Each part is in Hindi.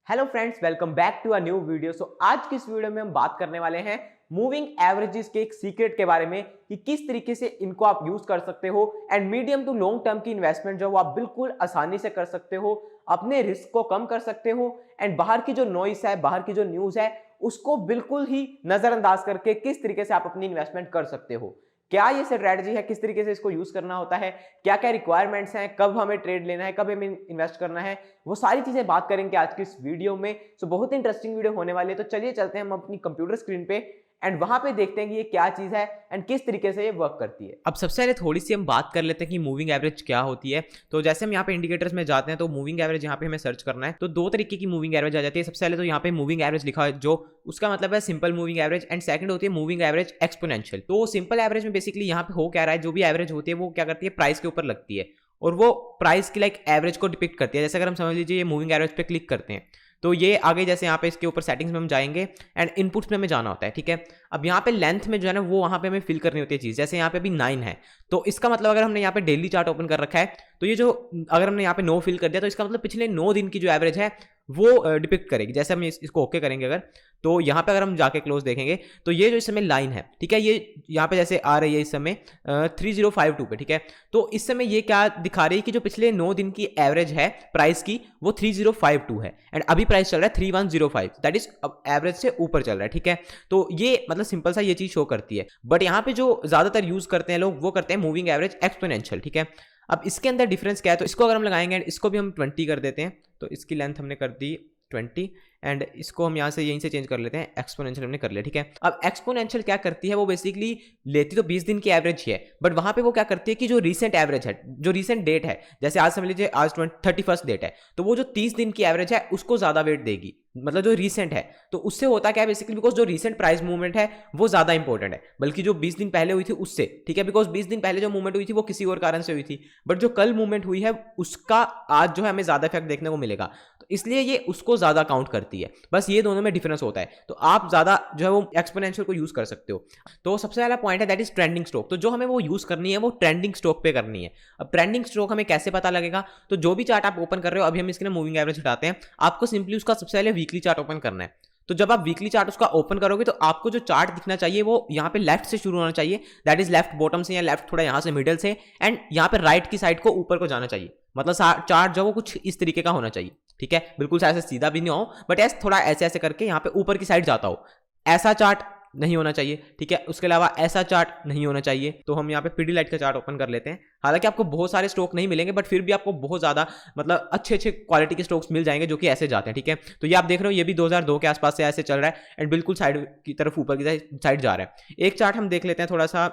Hello friends, welcome back to a new video. आज की इस वीडियो में हम बात करने वाले हैं मूविंग एवरेजेस के एक सीक्रेट के बारे में कि किस तरीके से इनको आप यूज कर सकते हो and medium to long term की इन्वेस्टमेंट जो आप बिल्कुल आसानी से कर सकते हो, अपने रिस्क को कम कर सकते हो एंड बाहर की जो नॉइस है, बाहर की जो न्यूज है उसको बिल्कुल ही नजरअंदाज करके किस तरीके से आप अपनी इन्वेस्टमेंट कर सकते हो। क्या ये स्ट्रेटजी है, किस तरीके से इसको यूज करना होता है, क्या क्या रिक्वायरमेंट्स हैं, कब हमें ट्रेड लेना है, कब हमें इन्वेस्ट करना है, वो सारी चीजें बात करेंगे आज की इस वीडियो में। बहुत ही इंटरेस्टिंग वीडियो होने वाली है। तो चलिए चलते हैं हम अपनी कंप्यूटर स्क्रीन पे एंड वहां पे देखते हैं कि ये क्या चीज है एंड किस तरीके से ये वर्क करती है। अब सबसे पहले थोड़ी सी हम बात कर लेते हैं कि मूविंग एवरेज क्या होती है। तो जैसे हम यहाँ पे इंडिकेटर्स में जाते हैं तो मूविंग एवरेज यहाँ पे हमें सर्च करना है तो दो तरीके की मूविंग एवरेज आ जाती है। सबसे पहले तो यहाँ पे मूविंग एवरेज लिखा है जो उसका मतलब है simple moving average and second होती है मूविंग एवरेज एक्सपोनेंशियल। तो सिंपल एवरेज में बेसिकली यहाँ पे हो क्या रहा है, जो भी एवरेज होती है वो क्या करती है, प्राइस के ऊपर लगती है और वो प्राइस की लाइक एवरेज को डिपिक्ट करती है। जैसे अगर हम समझ लीजिए ये मूविंग एवरेज पे क्लिक करते हैं तो ये आगे जैसे यहाँ पे इसके ऊपर सेटिंग्स में हम जाएंगे एंड इनपुट्स में हमें जाना होता है। ठीक है, अब यहाँ पे लेंथ में जो है ना वो वहाँ पे हमें फिल करनी होती है चीज़। जैसे यहाँ पे अभी 9 है तो इसका मतलब अगर हमने यहाँ पे डेली चार्ट ओपन कर रखा है तो ये जो अगर हमने यहाँ पे 9 फिल कर दिया तो इसका मतलब पिछले 9 दिन की जो एवरेज है वो डिपिक्ट करेगी। जैसे हम इसको ओके करेंगे अगर तो यहाँ पे अगर हम जाके क्लोज देखेंगे तो ये जो इस समय लाइन है, ठीक है, ये यहाँ पे जैसे आ रही है इस समय 3052 पे। ठीक है, तो इस समय ये क्या दिखा रही है कि जो पिछले 9 दिन की एवरेज है प्राइस की वो 3052 है एंड अभी प्राइस चल रहा है 3105, दैट इज एवरेज से ऊपर चल रहा है। ठीक है, तो ये मतलब सिंपल सा ये चीज शो करती है। बट यहाँ पे जो ज्यादातर यूज करते हैं लोग वो करते हैं मूविंग एवरेज एक्सपोनेंशियल। ठीक है, अब इसके अंदर डिफरेंस क्या है, तो इसको अगर हम लगाएंगे एंड इसको भी हम 20 कर देते हैं तो इसकी लेंथ हमने कर दी 20 एंड इसको हम यहाँ से यहीं से चेंज कर लेते हैं, एक्सपोनेंशियल हमने कर लिया। ठीक है, अब एक्सपोनेंशियल क्या करती है, वो बेसिकली लेती तो 20 दिन की एवरेज ही है बट वहां पे वो क्या करती है कि जो रीसेंट एवरेज है, जो रीसेंट डेट है, जैसे आज समझ लीजिए आज 31st डेट है तो वो जो 30 दिन की एवरेज है उसको ज्यादा वेट देगी, मतलब जो रीसेंट है। तो उससे होता क्या है बेसिकली, बिकॉज जो रीसेंट प्राइस मूवमेंट है वो ज्यादा इंपॉर्टेंट है बल्कि जो 20 दिन पहले हुई थी उससे। ठीक है, बिकॉज 20 दिन पहले जो मूवमेंट हुई थी वो किसी और कारण से हुई थी बट जो कल मूवमेंट हुई है उसका आज जो है हमें ज्यादा इफेक्ट देखने को मिलेगा, तो इसलिए ये उसको ज्यादा काउंट करती है। बस ये दोनों में डिफरेंस होता है, तो आप ज्यादा जो है वो एक्सपोनेंशियल को यूज कर सकते हो। तो सबसे पहला पॉइंट है दैट इज ट्रेंडिंग स्टॉक। तो जो हमें वो यूज करनी है वो ट्रेंडिंग स्टॉक पे करनी है। अब ट्रेंडिंग स्टॉक हमें कैसे पता लगेगा, तो जो भी चार्ट आप ओपन कर रहे हो, अभी हम इसके मूविंग एवरेज हटाते हैं, आपको सिंपली उसका सबसे पहले वीकली चार्ट ओपन करना है। तो जब आप वीकली चार्ट उसका ओपन करोगे तो आपको जो चार्ट दिखना चाहिए वो यहाँ पे लेफ्ट से शुरू होना चाहिए, दैट इज लेफ्ट बॉटम से या लेफ्ट थोड़ा यहाँ से मिडल से एंड यहाँ पे राइट की साइड को ऊपर को जाना चाहिए। मतलब चार्ट जो वो कुछ इस तरीके का होना चाहिए। ठीक है, बिल्कुल ऐसे सीधा भी नहीं हो बट ऐसे थोड़ा ऐसे ऐसे करके यहाँ पे ऊपर की साइड जाता हो, ऐसा चार्ट नहीं होना चाहिए। ठीक है, उसके अलावा ऐसा चार्ट नहीं होना चाहिए। तो हम यहाँ पे पीडीलाइट का चार्ट ओपन कर लेते हैं। हालांकि आपको बहुत सारे स्टॉक नहीं मिलेंगे बट फिर भी आपको बहुत ज्यादा मतलब अच्छे अच्छे क्वालिटी के स्टॉक्स मिल जाएंगे जो कि ऐसे जाते हैं। ठीक है, तो ये आप देख रहे हो ये भी 2002 के आसपास से ऐसे चल रहा है एंड बिल्कुल साइड की तरफ ऊपर की साइड जा रहा है। एक चार्ट हम देख लेते हैं थोड़ा सा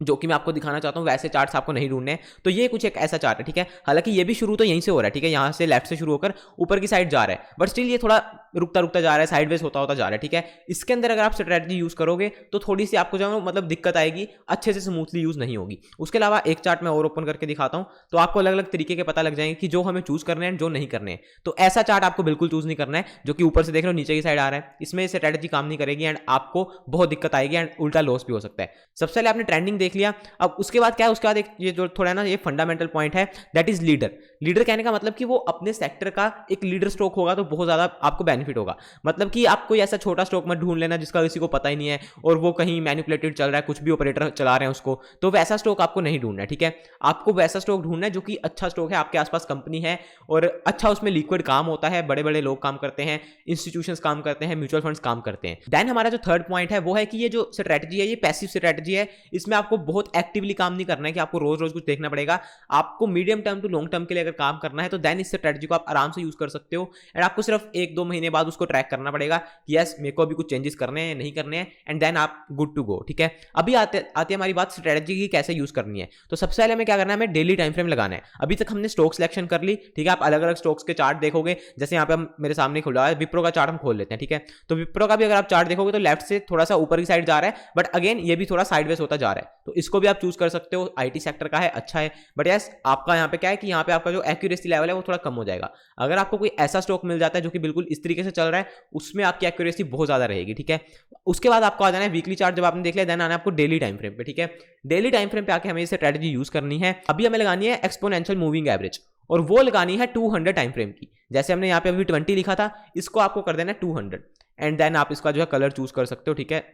जो कि मैं आपको दिखाना चाहता हूँ, वैसे चार्ट्स आपको नहीं ढूंढने हैं। तो ये कुछ एक ऐसा चार्ट है। ठीक है, हालांकि ये भी शुरू तो यहीं से हो रहा है। ठीक है, यहाँ से लेफ्ट से शुरू होकर ऊपर की साइड जा रहा है बट स्टिल ये थोड़ा रुकता रुकता जा रहा है, साइडवेज होता होता जा रहा है। ठीक है, इसके अंदर अगर आप स्ट्रेटजी यूज करोगे तो थोड़ी सी आपको जो मतलब दिक्कत आएगी, अच्छे से स्मूथली यूज नहीं होगी। उसके अलावा एक चार्ट मैं और ओपन करके दिखाता हूँ तो आपको अलग अलग तरीके के पता लग जाएंगे कि जो हमें चूज करने हैं जो नहीं करने हैं। तो ऐसा चार्ट आपको बिल्कुल चूज नहीं करना है जो कि ऊपर से देख रहे हो नीचे की साइड आ रहा है, इसमें स्ट्रेटजी काम नहीं करेगी एंड आपको बहुत दिक्कत आएगी एंड उल्टा लॉस भी हो सकता है। सबसे पहले आपने ट्रेंडिंग देख लिया। अब उसके बाद क्या है, उसके बाद एक ये जो थोड़ा ना ये फंडामेंटल पॉइंट है दैट इज लीडर। लीडर कहने का मतलब कि वो अपने सेक्टर का एक लीडर स्टॉक होगा तो बहुत ज्यादा आपको बेनिफिट होगा। मतलब कि आप कोई ऐसा छोटा स्टॉक मत ढूंढ लेना जिसका किसी को पता ही नहीं है और वो कहीं मैनिपुलेटेड चल रहा है, कुछ भी ऑपरेटर चला रहे हैं उसको, तो वैसा स्टॉक आपको नहीं ढूंढना है। ठीक है, आपको वैसा स्टॉक ढूंढना है जो कि अच्छा स्टॉक है, आपके आसपास कंपनी है और अच्छा उसमें लिक्विड काम होता है, बड़े बड़े लोग काम करते हैं, इंस्टीट्यूशंस काम करते हैं, म्यूचुअल फंड्स काम करते हैं। देन हमारा जो थर्ड पॉइंट है वो है कि ये जो स्ट्रेटजी है ये पैसिव स्ट्रेटजी है। इसमें आपको बहुत एक्टिवली काम नहीं करना है कि आपको रोज रोज कुछ देखना पड़ेगा। आपको medium term to long term के लिए अगर काम करना है तो देन इस स्ट्रेटजी को आप आराम से यूज कर सकते हो एंड आपको सिर्फ 1-2 महीने बाद उसको ट्रैक करना पड़ेगा कि यस मेरे को अभी कुछ चेंजेस करने हैं नहीं करने हैं एंड देन आप गुड टू गो। ठीक है, अभी आते हमारी बात स्ट्रेटजी की कैसे यूज करनी है। तो सबसे पहले हमें क्या करना है, हमें डेली टाइम फ्रेम लगाना है। अभी तक हमने स्टॉक सिलेक्शन कर ली। ठीक है, आप अलग अलग स्टॉक्स के चार्ट देखोगे, जैसे यहाँ पे हम मेरे सामने खुला है विप्रो का चार्ट हम खोल लेते हैं। ठीक है, तो विप्रो का भी अगर आप चार्ट देखोगे तो लेफ्ट से थोड़ा सा ऊपर की साइड जा रहा है बट अगेन ये भी थोड़ा साइडवेज होता जा रहा है, तो इसको भी आप चूज कर सकते हो। आईटी सेक्टर का है, अच्छा है बट यस आपका यहाँ पे क्या है कि यहाँ पे आपका जो एक्यूरेसी लेवल है वो थोड़ा कम हो जाएगा। अगर आपको कोई ऐसा स्टॉक मिल जाता है जो कि बिल्कुल इस तरीके से चल रहा है उसमें आपकी एक्यूरेसी बहुत ज्यादा रहेगी। ठीक है, उसके बाद आपको आ जाना है वीकली चार्ट, जब आपने देख लिया देन आना है आपको डेली टाइम फ्रेम पे। ठीक है, डेली टाइम फ्रेम पे आके हमें ये स्ट्रेटजी यूज करनी है। अभी हमें लगानी है एक्सपोनेंशियल मूविंग एवरेज और वो लगानी है 200 टाइम फ्रेम की। जैसे हमने यहाँ पे अभी 20 लिखा था, इसको आपको कर देना है 200 एंड देन आप इसका जो है कलर चूज कर सकते हो, ठीक है।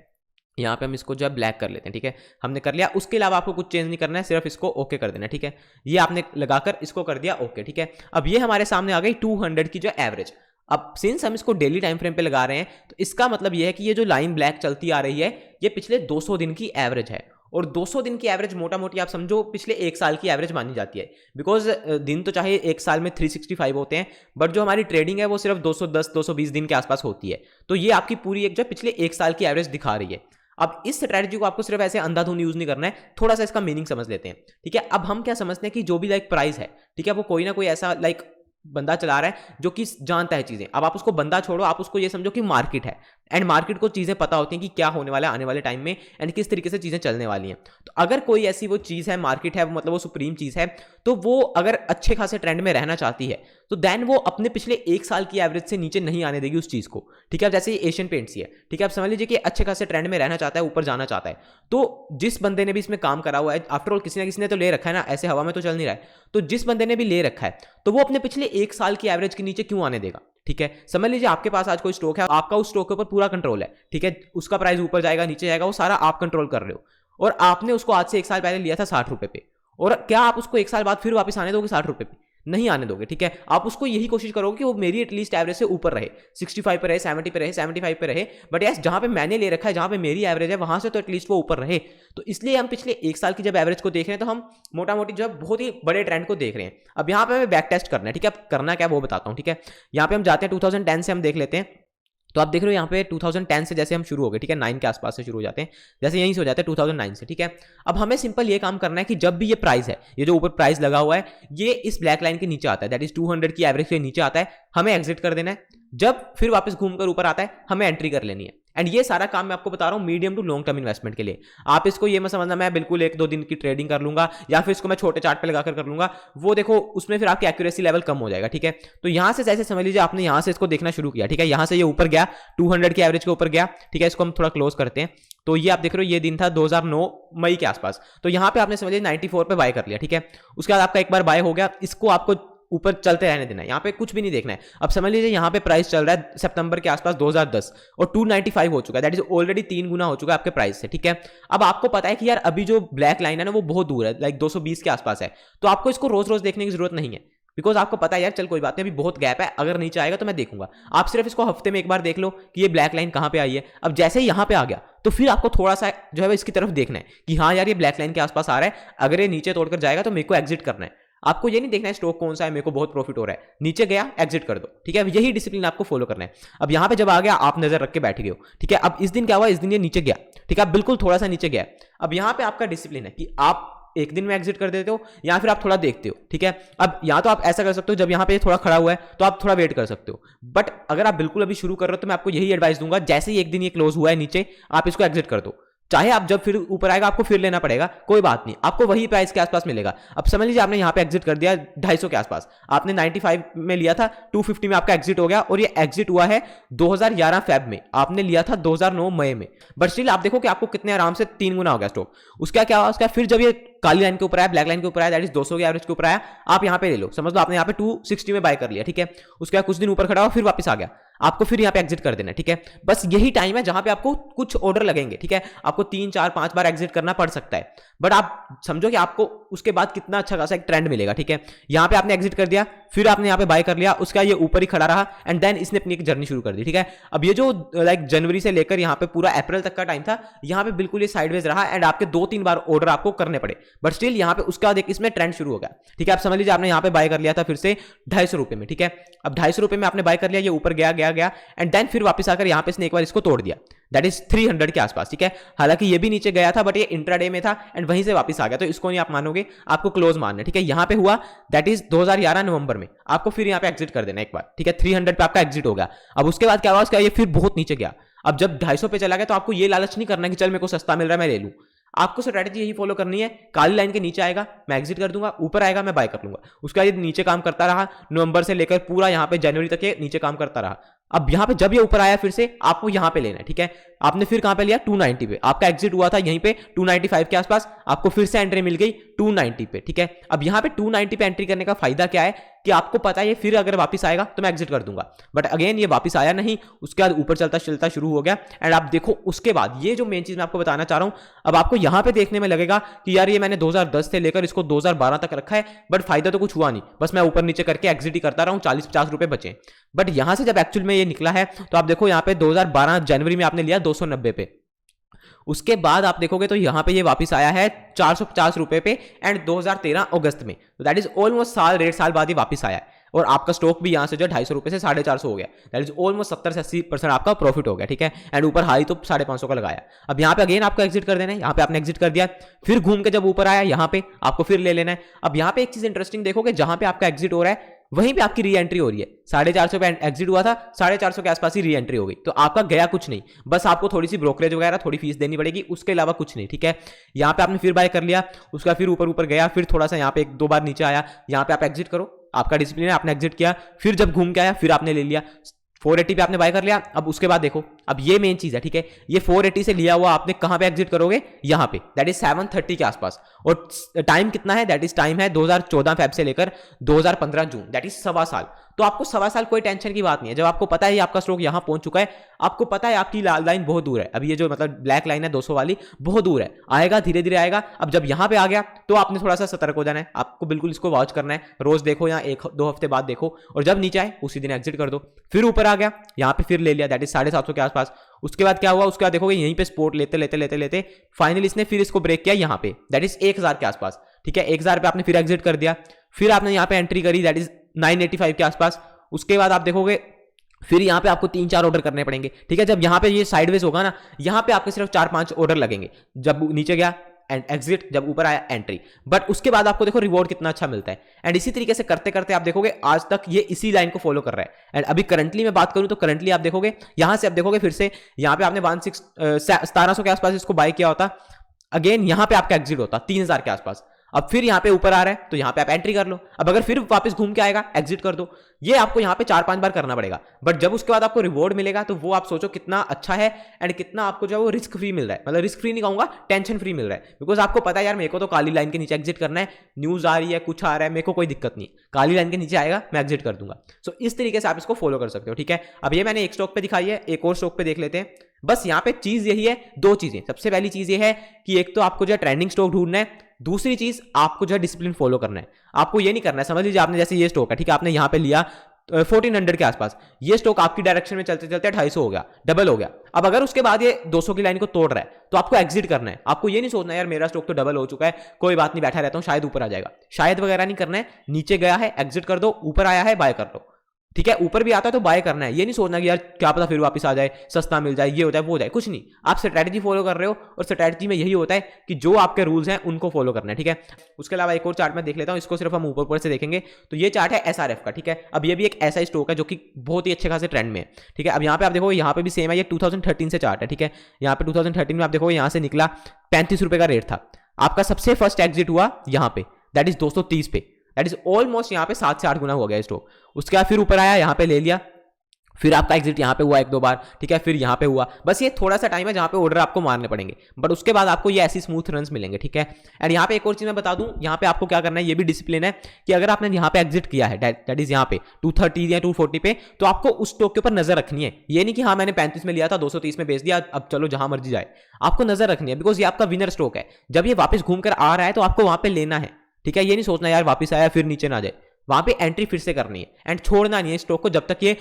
यहाँ पे हम इसको जो है ब्लैक कर लेते हैं, ठीक है, हमने कर लिया। उसके अलावा आपको कुछ चेंज नहीं करना है, सिर्फ इसको ओके कर देना है, ठीक है। ये आपने लगाकर इसको कर दिया ओके, ठीक है। अब ये हमारे सामने आ गई 200 की जो एवरेज। अब सिंस हम इसको डेली टाइम फ्रेम पे लगा रहे हैं तो इसका मतलब ये है कि ये जो लाइन ब्लैक चलती आ रही है ये पिछले 200 दिन की एवरेज है। और 200 दिन की एवरेज मोटा मोटी आप समझो पिछले एक साल की एवरेज मानी जाती है, बिकॉज दिन तो चाहे एक साल में 365 होते हैं, बट जो हमारी ट्रेडिंग है वो सिर्फ 210-220 दिन के आसपास होती है। तो ये आपकी पूरी एक जो पिछले एक साल की एवरेज दिखा रही है। अब इस स्ट्रैटेजी को आपको सिर्फ ऐसे अंधाधुंध यूज नहीं करना है, थोड़ा सा इसका मीनिंग समझ लेते हैं, ठीक है। अब हम क्या समझते हैं कि जो भी लाइक प्राइस है, ठीक है, वो कोई ना कोई ऐसा लाइक बंदा चला रहा है जो कि जानता है चीजें। अब आप उसको बंदा छोड़ो, आप उसको ये समझो कि मार्केट है एंड मार्केट को चीजें पता होती हैं कि क्या होने वाला है आने वाले टाइम में एंड किस तरीके से चीजें चलने वाली हैं। तो अगर कोई ऐसी वो चीज है, मार्केट है, मतलब वो सुप्रीम चीज है, तो वो अगर अच्छे खासे ट्रेंड में रहना चाहती है तो देन वो अपने पिछले एक साल की एवरेज से नीचे नहीं आने देगी उस चीज को, ठीक है। अब जैसे एशियन पेंट्स ही है, ठीक है, आप समझ लीजिए कि अच्छे खासे ट्रेंड में रहना चाहता है, ऊपर जाना चाहता है। तो जिस बंदे ने भी इसमें काम करा हुआ है, आफ्टर ऑल किसी ना किसी ने तो ले रखा है ना, ऐसे हवा में तो चल नहीं रहा है, तो जिस बंदे ने भी ले रखा है तो वो अपने पिछले एक साल की एवरेज के नीचे क्यों आने देगा, ठीक है। समझ लीजिए आपके पास आज कोई स्टॉक है, आपका उस स्टॉक के ऊपर पूरा कंट्रोल है, ठीक है, उसका प्राइस ऊपर जाएगा नीचे जाएगा वो सारा आप कंट्रोल कर रहे हो, और आपने उसको आज से एक साल पहले लिया था 60 रुपए पे, और क्या आप उसको एक साल बाद फिर वापस आने दोगे 60 रुपए पे? नहीं आने दोगे, ठीक है। आप उसको यही कोशिश करोगे कि वो मेरी एटलीस्ट एवरेज से ऊपर रहे, 65 पे रहे, 70 पे रहे, 75 पे रहे, बट यस जहां पे मैंने ले रखा है, जहां पे मेरी एवरेज है, वहां से तो एटलीस्ट वो ऊपर रहे। तो इसलिए हम पिछले एक साल की जब एवरेज को देख रहे हैं तो हम मोटा मोटी जो है बहुत ही बड़े ट्रेंड को देख रहे हैं। अब यहाँ पे हमें बैक टेस्ट करना है, ठीक है। अब करना क्या वो बताता हूँ, ठीक है। यहाँ पे हम जाते हैं 2010 से हम देख लेते हैं। तो आप देख रहे हो यहाँ पे 2010 से जैसे हम शुरू हो गए, ठीक है, 9 के आसपास से शुरू हो जाते हैं, जैसे यहीं से हो जाते हैं 2009 से, ठीक है। अब हमें सिंपल ये काम करना है कि जब भी ये प्राइस है, ये जो ऊपर प्राइस लगा हुआ है, ये इस ब्लैक लाइन के नीचे आता है, दैट इज 200 की एवरेज के नीचे आता है, हमें एग्जिट कर देना है। जब फिर वापस घूमकर ऊपर आता है हमें एंट्री कर लेनी है। एंड ये सारा काम मैं आपको बता रहा हूं medium to long term investment के लिए। आप इसको ये मत समझना मैं बिल्कुल 1-2 दिन की ट्रेडिंग कर लूंगा या फिर इसको मैं छोटे चार्ट पे लगाकर कर लूंगा, वो देखो उसमें फिर आपकी एक्यूरेसी लेवल कम हो जाएगा, ठीक है। तो यहां से जैसे समझ लीजिए आपने यहां से इसको देखना शुरू किया, ठीक है, यहां से ये ऊपर गया 200 की एवरेज के ऊपर गया, ठीक है। इसको हम थोड़ा क्लोज करते हैं। तो ये आप देख रहे हो ये दिन था 2009 मई के आसपास। तो यहां पे आपने समझिए 94 पे बाय कर लिया, ठीक है। उसके बाद आपका एक बार बाय हो गया, इसको आपको ऊपर चलते रहने देना है, यहाँ पे कुछ भी नहीं देखना है। अब समझ लीजिए यहाँ पे प्राइस चल रहा है सितंबर के आसपास 2010 और 295 हो चुका है, दैट इज ऑलरेडी 3 गुना हो चुका है आपके प्राइस से, ठीक है। अब आपको पता है कि यार अभी जो ब्लैक लाइन है ना वो बहुत दूर है, लाइक 220 के आसपास है, तो आपको इसको रोज रोज देखने की जरूरत नहीं है, बिकॉज आपको पता है यार चल कोई बात नहीं अभी बहुत गैप है, अगर नीचे आएगा तो मैं देखूंगा। आप सिर्फ इसको हफ्ते में एक बार देख लो कि ये ब्लैक लाइन कहां पे आई है। अब जैसे ही यहां पे आ गया तो फिर आपको थोड़ा सा जो है इसकी तरफ देखना है कि हाँ यार ये ब्लैक लाइन के आसपास आ रहा है, अगर ये नीचे तोड़कर जाएगा तो मेरे को एग्जिट करना है। आपको ये नहीं देखना है स्टॉक कौन सा है, मेरे को बहुत प्रॉफिट हो रहा है, नीचे गया एग्जिट कर दो, ठीक है। यही डिसिप्लिन आपको फॉलो करना है। अब यहां पे जब आ गया आप नजर रख के बैठ गए हो, ठीक है। अब इस दिन क्या हुआ, इस दिन ये नीचे गया, ठीक है, बिल्कुल थोड़ा सा नीचे गया। अब यहां पे आपका डिसिप्लिन है कि आप एक दिन में एग्जिट कर देते हो या फिर आप थोड़ा देखते हो, ठीक है। अब या तो आप ऐसा कर सकते हो जब यहां पे थोड़ा खड़ा हुआ है तो आप थोड़ा वेट कर सकते हो, बट अगर आप बिल्कुल अभी शुरू कर रहे हो तो मैं आपको यही एडवाइस दूंगा, जैसे ही एक दिन ये क्लोज हुआ है नीचे आप इसको एग्जिट कर दो। चाहे आप जब फिर ऊपर आएगा आपको फिर लेना पड़ेगा, कोई बात नहीं, आपको वही प्राइस के आसपास मिलेगा। अब समझ लीजिए आपने यहां पे एग्जिट कर दिया 250 के आसपास, आपने 95 में लिया था, 250 में आपका एग्जिट हो गया और ये एग्जिट हुआ है 2011 फेब में, आपने लिया था 2009 मई में, बट स्टिल आप देखो कि आपको कितने आराम से 3 गुना हो गया स्टॉक। उसका क्या हुआ, उसका फिर जब ये काली लाइन के ऊपर आया, ब्लैक लाइन के ऊपर आया, दैट इज 200 के एवरेज के ऊपर आया, आप यहां पे ले लो, समझ लो आपने यहां पे 260 में बाय कर लिया, ठीक है। उसके बाद कुछ दिन ऊपर खड़ा हुआ फिर वापस आ गया, आपको फिर यहां पे एग्जिट कर देना है, ठीक है। बस यही टाइम है जहां पे आपको कुछ ऑर्डर लगेंगे, ठीक है। आपको 3, 4, 5 बार एग्जिट करना पड़ सकता है, बट आप समझो कि आपको उसके बाद कितना अच्छा खासा एक ट्रेंड मिलेगा, ठीक है। यहां पे आपने एग्जिट कर दिया, फिर आपने यहां पे बाय कर लिया, उसका ये ऊपर ही खड़ा रहा एंड देन इसने अपनी एक जर्नी शुरू कर दी, ठीक है। अब ये जो लाइक जनवरी से लेकर यहां पे पूरा अप्रैल तक का टाइम था, यहां पे बिल्कुल ये साइडवेज रहा एंड आपके 2-3 बार ऑर्डर आपको करने पड़े, बट स्टिल यहां पे उसका देख इसमें ट्रेंड शुरू हो गया, ठीक है। आप समझ लीजिए आपने यहां पे बाय कर लिया था फिर से 250 रुपए में, ठीक है। अब 250 रुपए में आपने बाय कर लिया, ये ऊपर गया गया गया एंड देन फिर वापस आकर यहां पे इसने एक बार इसको तोड़ दिया, दैट इज 300 के आसपास, ठीक है। हालांकि ये भी नीचे गया था बट ये इंट्राडे में था एंड वहीं से वापस आ गया, तो इसको नहीं आप मानोगे, आपको क्लोज मानना है, ठीक है। यहां पे हुआ दैट इज 2011 नवंबर में, आपको फिर यहां पे एग्जिट कर देना एक बार, ठीक है। 300 पे आपका एग्जिट हो गया। अब उसके बाद क्या हुआ, उसका ये फिर बहुत नीचे गया। अब जब 250 पे चला गया तो आपको ये लालच नहीं करना कि चल मेरे को सस्ता मिल रहा है मैं ले लूं, आपको स्ट्रेटजी यही फॉलो करनी है, काली लाइन के नीचे आएगा मैं एग्जिट कर दूंगा, ऊपर आएगा मैं बाय कर लूंगा। उसका ये नीचे काम करता रहा, नवंबर से लेकर पूरा यहां पे जनवरी तक ये नीचे काम करता रहा। अब यहाँ पे जब ये ऊपर आया फिर से आपको यहाँ पे लेना है, ठीक है। आपने फिर कहां पे लिया 290 पे, आपका एग्जिट हुआ था यहीं पे 295 के आसपास, आपको फिर से एंट्री मिल गई 290 पे, ठीक है। अब यहाँ पे 290 पे एंट्री करने का फायदा क्या है कि आपको पता है ये फिर अगर वापस आएगा तो मैं एग्जिट कर दूंगा, बट अगेन ये वापस आया नहीं, उसके बाद ऊपर चलता चलता शुरू हो गया। एंड आप देखो उसके बाद ये जो मेन चीज मैं आपको बताना चाह रहा हूं, अब आपको यहां पे देखने में लगेगा कि यार ये मैंने 2010 से लेकर इसको 2012 तक रखा है, बट फायदा तो कुछ हुआ नहीं, बस मैं ऊपर नीचे करके एग्जिट ही करता रहा हूं, 40-50 रुपए बचे। बट यहां से जब एक्चुअल में ये निकला है तो आप देखो यहाँ पे 2012 जनवरी में आपने लिया 290 पे, उसके बाद आप देखोगे तो यहां पे ये वापस आया है 450 रुपए पे एंड 2013 अगस्त में, तो दैट इज ऑलमोस्ट साल 1.5 साल बाद ये वापस आया है। और आपका स्टॉक भी यहां से जो 250 रुपए से 450 हो गया, दैट इज ऑलमोस्ट 70 से 80% आपका प्रॉफिट हो गया, ठीक है। एंड ऊपर हाई तो 550 का लगाया। अब यहाँ पे अगेन आपको एग्जिट कर देना है, यहाँ पे आपने एग्जिट कर दिया, फिर घूम के जब ऊपर आया यहाँ पे आपको फिर ले लेना है। अब यहाँ पे एक चीज इंटरेस्टिंग देखोगे, जहां पे आपका एग्जिट हो रहा है वहीं पे आपकी री एंट्री हो रही है। 450 पे एग्जिट हुआ था, 450 के आसपास ही री एंट्री हो गई, तो आपका गया कुछ नहीं, बस आपको थोड़ी सी ब्रोकरेज वगैरह थोड़ी फीस देनी पड़ेगी, उसके अलावा कुछ नहीं, ठीक है। यहाँ पे आपने फिर बाय कर लिया, उसका फिर ऊपर ऊपर गया, फिर थोड़ा सा यहाँ पे 1-2 बार नीचे आया, यहाँ पे आप एग्जिट करो, आपका डिसिप्लिन है, आपने एग्जिट किया, फिर जब घूम के आया फिर आपने ले लिया, 480 पे आपने बाय कर लिया। अब उसके बाद देखो, अब ये मेन चीज है, ठीक है, ये 480 से लिया हुआ आपने कहां पे एग्जिट करोगे, यहां पे, दैट इज 730 के आसपास। और टाइम कितना है, दैट इज टाइम है 2014 फेब से लेकर 2015 जून, दैट इज 1.25 साल। तो आपको 1.25 साल कोई टेंशन की बात नहीं है, जब आपको पता है आपका स्टॉक यहां पहुंच चुका है, आपको पता है आपकी लाल लाइन बहुत दूर है, अब ये जो मतलब ब्लैक लाइन है 200 वाली बहुत दूर है, आएगा धीरे धीरे आएगा। अब जब यहां पे आ गया तो आपने थोड़ा सा सतर्क हो जाना है, आपको बिल्कुल इसको वॉच करना है, रोज देखो या 1-2 हफ्ते बाद देखो, और जब नीचे आए उसी दिन एग्जिट कर दो। फिर ऊपर आ गया, यहाँ पे फिर ले लिया, दैट इज 750 के आसपास। उसके बाद क्या हुआ, उसके बाद देखोगे यहीं पे सपोर्ट लेते लेते लेते लेते फाइनली इसने फिर इसको ब्रेक किया यहाँ पे, दैट इज 1000 के आसपास, ठीक है। 1000 पे आपने फिर एग्जिट कर दिया, फिर आपने यहाँ पे एंट्री करी, दैट इज 985 के आसपास। उसके बाद आप देखोगे फिर यहाँ पे आपको 3-4 ऑर्डर करने पड़ेंगे, ठीक है। जब यहाँ पे ये साइडवेज होगा ना, यहाँ पे आपके सिर्फ 4-5 ऑर्डर लगेंगे, जब नीचे गया एंड एग्जिट, जब ऊपर आया एंट्री। बट उसके बाद आपको देखो रिवॉर्ड कितना अच्छा मिलता है। एंड इसी तरीके से करते करते आप देखोगे आज तक ये इसी लाइन को फॉलो कर रहा है। एंड अभी करंटली मैं बात करूं तो करंटली आप देखोगे यहां से, आप देखोगे फिर से यहाँ पे आपने 1700 के आसपास इसको बाय किया होता, अगेन यहाँ पे आपका एग्जिट होता 3000 के आसपास। अब फिर यहाँ पे ऊपर आ रहा है तो यहाँ पे आप एंट्री कर लो, अब अगर फिर वापस घूम के आएगा एग्जिट कर दो। ये आपको यहाँ पे 4-5 बार करना पड़ेगा, बट जब उसके बाद आपको रिवॉर्ड मिलेगा तो वो आप सोचो कितना अच्छा है एंड कितना आपको जो है वो रिस्क फ्री मिल रहा है। मतलब रिस्क फ्री नहीं कहूंगा, टेंशन फ्री मिल रहा है, बिकॉज आपको पता है यार मेरे को तो काली लाइन के नीचे एग्जिट करना है, न्यूज आ रही है, कुछ आ रहा है, मेरे को कोई दिक्कत नहीं, काली लाइन के नीचे आएगा मैं एग्जिट कर दूंगा। सो इस तरीके से आप इसको फॉलो कर सकते हो, ठीक है। अब ये मैंने एक स्टॉक पे दिखाई है, एक और स्टॉक पे देख लेते हैं। बस यहाँ पे चीज यही है, 2 चीजें। सबसे पहली चीज ये है कि एक तो आपको जो है ट्रेंडिंग स्टॉक ढूंढना है, दूसरी चीज आपको जो है डिसिप्लिन फॉलो करना है। आपको ये नहीं करना है, समझ लीजिए आपने जैसे ये स्टॉक है, ठीक है, आपने यहाँ पे लिया 1400 के आसपास, ये स्टॉक आपकी डायरेक्शन में चलते चलते 250 हो गया, डबल हो गया। अब अगर उसके बाद ये 200 की लाइन को तोड़ रहा है तो आपको एग्जिट करना है। आपको ये नहीं सोचना यार मेरा स्टॉक तो डबल हो चुका है, कोई बात नहीं, बैठा रहता हूं, शायद ऊपर आ जाएगा, शायद वगैरह नहीं करना है। नीचे गया है एग्जिट कर दो, ऊपर आया है बाय कर लो, ठीक है। ऊपर भी आता है तो बाय करना है, ये नहीं सोचना कि यार क्या पता फिर वापस आ जाए, सस्ता मिल जाए, ये हो जाए वो हो जाए, कुछ नहीं। आप स्ट्रैटेजी फॉलो कर रहे हो और स्ट्रैटेजी में यही होता है कि जो आपके रूल्स हैं उनको फॉलो करना है, ठीक है। उसके अलावा एक और चार्ट में देख लेता हूं, इसको सिर्फ हम ऊपर ऊपर से देखेंगे तो ये चार्ट है SRF का, ठीक है। अब ये भी एक ऐसा ही स्टॉक है जो कि बहुत ही अच्छे खासे ट्रेंड में है, ठीक है। अब यहाँ पे आप देखो यहाँ पे भी सेम है, ये 2013 से चार्ट है, ठीक है। यहाँ पे 2013 में आप देखो यहाँ से निकला 35 रुपए का रेट था, आपका सबसे फर्स्ट एग्जिट हुआ यहाँ पे, दैट इज 230 पे, दैट इज ऑलमोस्ट यहाँ पे 7 से 8 गुना हो गया स्टॉक। उसके बाद फिर ऊपर आया, यहाँ पे ले लिया, फिर आपका एग्जिट यहाँ पे हुआ 1-2 बार, ठीक है, फिर यहाँ पे हुआ। बस ये थोड़ा सा टाइम है जहाँ पे ऑर्डर आपको मारने पड़ेंगे, बट उसके बाद आपको ये ऐसी स्मूथ रन्स मिलेंगे, ठीक है। एंड यहाँ पे एक और चीज मैं बता दूं, यहाँ पे आपको क्या करना है, ये भी डिसिप्लिन है कि अगर आपने यहाँ पे एग्जिट किया है, दैट इज यहाँ पे 230 या 240 पे, तो आपको उस स्टॉक के ऊपर नजर रखनी है। ये नहीं कि हाँ मैंने 35 में लिया था 230 में बेच दिया, अब चलो जहां मर्जी जाए, आपको नजर रखनी है, बिकॉज ये आपका विनर स्टॉक है। जब ये वापस घूमकर आ रहा है तो आपको वहां पे लेना है, ठीक है। ये नहीं सोचना यार वापस आया फिर नीचे ना जाए, वहां पे एंट्री फिर से करनी है एंड छोड़ना नहीं है स्टॉक को जब तक ये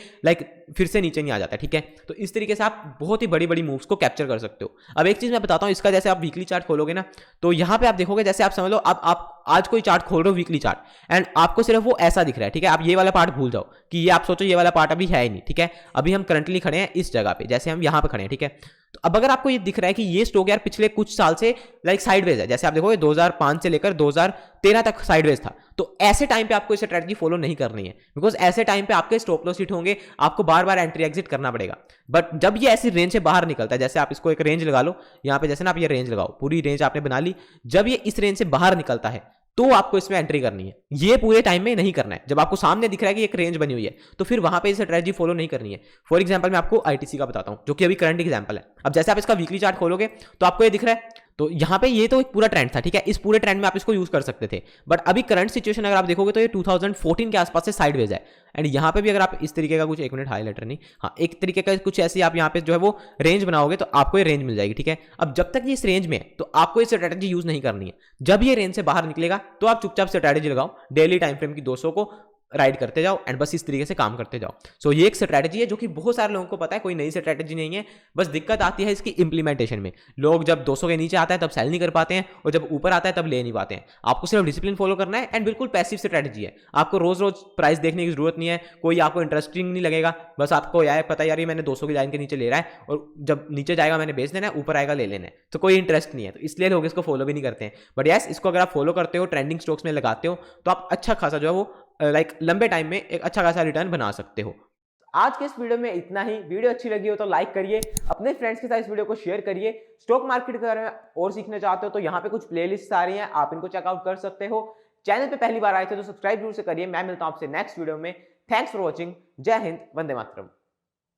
फिर से नीचे नहीं आ जाता, ठीक है। तो इस तरीके से आप बहुत ही बड़ी बड़ी मूव्स को कैप्चर कर सकते हो। अब एक चीज मैं बताता हूं, इसका जैसे आप वीकली चार्ट खोलोगे ना, तो यहां पे आप देखोगे, जैसे आप समझ लो आप आज कोई चार्ट खोल रहे हो वीकली चार्ट, एंड आपको सिर्फ वो ऐसा दिख रहा है, ठीक है। आप ये वाला पार्ट भूल जाओ कि ये आप सोचो ये वाला पार्ट अभी है ही नहीं, ठीक है। अभी हम करंटली खड़े हैं इस जगह पे, जैसे हम यहां पे खड़े हैं, ठीक है। तो अब अगर आपको ये दिख रहा है कि ये स्टॉक यार पिछले कुछ साल से साइडवेज है, जैसे आप देखोगे 2005 से लेकर 2013 तक साइडवेज था, तो ऐसे टाइम पे आपको ये स्ट्रेटजी फॉलो नहीं करनी है, बिकॉज ऐसे टाइम पे आपके स्टॉप लॉस हिट होंगे, आपको बार बार एंट्री एग्जिट करना पड़ेगा। बट जब ये ऐसी रेंज से बाहर निकलता है, जैसे आप इसको एक रेंज लगा लो, यहाँ पे जैसे ना आप ये रेंज लगाओ, पूरी रेंज आपने बना ली, जब ये इस रेंज से बाहर निकलता है तो आपको इसमें एंट्री करनी है। ये पूरे टाइम में नहीं करना है। जब आपको सामने दिख रहा है कि एक रेंज बनी हुई है तो फिर वहां पे इस स्ट्रेटजी फॉलो नहीं करनी है। फॉर एग्जांपल मैं आपको आईटीसी का बताता हूं, जो कि अभी करंट एग्जांपल है। अब जैसे आप इसका वीकली चार्ट खोलोगे तो आपको ये दिख रहा है, तो यहाँ पे ये तो एक पूरा ट्रेंड था, ठीक है, इस पूरे ट्रेंड में आप इसको यूज कर सकते थे। बट अभी करंट सिचुएशन अगर आप देखोगे तो ये 2014 के आसपास से साइडवेज है। एंड यहाँ पे भी अगर आप इस तरीके का कुछ, एक मिनट हाईलाइटर नहीं, हाँ, एक तरीके का कुछ ऐसे आप यहाँ पे जो है वो रेंज बनाओगे तो आपको ये रेंज मिल जाएगी, ठीक है। अब जब तक ये इस रेंज में है तो आपको ये स्ट्रेटजी यूज नहीं करनी है। जब ये रेंज से बाहर निकलेगा तो आप चुपचाप स्ट्रेटजी लगाओ, डेली टाइम फ्रेम की 200 को राइड करते जाओ एंड बस इस तरीके से काम करते जाओ। सो ये एक स्ट्रैटेजी है जो कि बहुत सारे लोगों को पता है, कोई नई स्ट्रैटेजी नहीं है। बस दिक्कत आती है इसकी इंप्लीमेंटेशन में। लोग जब 200 के नीचे आता है तब सेल नहीं कर पाते हैं और जब ऊपर आता है तब ले नहीं पाते हैं। आपको सिर्फ डिसिप्लिन फॉलो करना है एंड बिल्कुल पैसिव स्ट्रैटेजी है। आपको रोज रोज प्राइस देखने की जरूरत नहीं है, कोई आपको इंटरेस्टिंग नहीं लगेगा। बस आपको यार पता यार ये मैंने 200 की लाइन के नीचे ले रहा है और जब नीचे जाएगा मैंने बेच देना है, ऊपर आएगा ले लेना है, तो कोई इंटरेस्ट नहीं है। तो इसलिए लोग इसको फॉलो भी नहीं करते हैं। बट यस, इसको अगर आप फॉलो करते हो, ट्रेंडिंग स्टॉक्स में लगाते हो, तो आप अच्छा खासा जो है वो लंबे टाइम में एक अच्छा खासा रिटर्न बना सकते हो। आज के इस वीडियो में इतना ही। वीडियो अच्छी लगी हो तो लाइक करिए, अपने फ्रेंड्स के साथ इस वीडियो को शेयर करिए। स्टॉक मार्केट के बारे में और सीखना चाहते हो तो यहाँ पे कुछ प्लेलिस्ट आ रही हैं, आप इनको चेकआउट कर सकते हो। चैनल पे पहली बार आए थे तो सब्सक्राइब जरूर से करिए। मैं मिलता हूं आपसे नेक्स्ट वीडियो में। Thanks for watching. जय हिंद, वंदे मातरम।